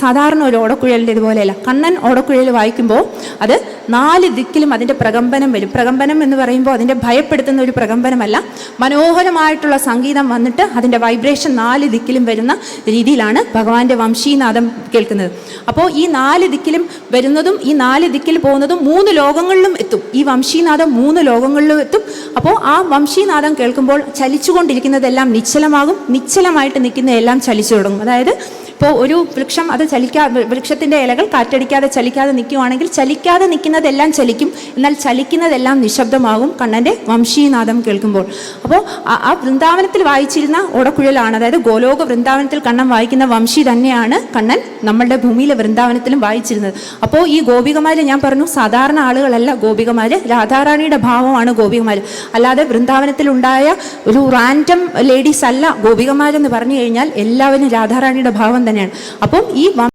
സാധാരണ ഒരു ഓടക്കുഴലിൻ്റെ ഇതുപോലെയല്ല. കണ്ണൻ ഓടക്കുഴൽ വായിക്കുമ്പോൾ അത് 4 ദിക്കിലും അതിൻ്റെ പ്രകമ്പനം വരും. പ്രകമ്പനം എന്ന് പറയുമ്പോൾ അതിൻ്റെ ഭയപ്പെടുത്തുന്ന ഒരു പ്രകമ്പനമല്ല, മനോഹരമായിട്ടുള്ള സംഗീതം വന്നിട്ട് അതിൻ്റെ വൈബ്രേഷൻ 4 ദിക്കിലും വരുന്ന രീതിയിലാണ് ഭഗവാന്റെ വംശീനാദം കേൾക്കുന്നത്. അപ്പോൾ ഈ 4 ദിക്കിലും വരുന്നതും ഈ 4 ദിക്കിൽ പോകുന്നതും 3 ലോകങ്ങളിലും എത്തും. ഈ വംശീനാദം 3 ലോകങ്ങളിലും എത്തും. അപ്പോൾ ആ വംശീനാദം കേൾക്കുമ്പോൾ ചലിച്ചുകൊണ്ടിരിക്കുന്നതെല്ലാം നിശ്ചലമാകും, നിശ്ചലമായിട്ട് നിൽക്കുന്നതെല്ലാം ചലിച്ചു തുടങ്ങും. അതായത് ഇപ്പോൾ ഒരു വൃക്ഷം അത് വൃക്ഷത്തിൻ്റെ ഇലകൾ കാറ്റടിക്കാതെ ചലിക്കാതെ നിൽക്കുകയാണെങ്കിൽ ചലിക്കാതെ നിൽക്കുന്നതെല്ലാം ചലിക്കും, എന്നാൽ ചലിക്കുന്നതെല്ലാം നിശബ്ദമാകും കണ്ണൻ്റെ വംശീനാദം കേൾക്കുമ്പോൾ. അപ്പോൾ ആ വൃന്ദാവനത്തിൽ വായിച്ചിരുന്ന ഓടക്കുഴലാണ്, അതായത് ഗോലോക വൃന്ദാവനത്തിൽ കണ്ണൻ വായിക്കുന്ന വംശി തന്നെയാണ് കണ്ണൻ നമ്മളുടെ ഭൂമിയിലെ വൃന്ദാവനത്തിലും വായിച്ചിരുന്നത്. അപ്പോൾ ഈ ഗോപികമാർ, ഞാൻ പറഞ്ഞു സാധാരണ ആളുകളല്ല ഗോപികമാർ, രാധാറാണിയുടെ ഭാവമാണ് ഗോപികമാർ. അല്ലാതെ വൃന്ദാവനത്തിലുണ്ടായ ഒരു റാൻഡം ലേഡീസ് അല്ല ഗോപികമാരെന്ന് പറഞ്ഞു കഴിഞ്ഞാൽ എല്ലാവരും രാധാറാണിയുടെ ഭാവം തന്നെയാണ്. അപ്പം ഈ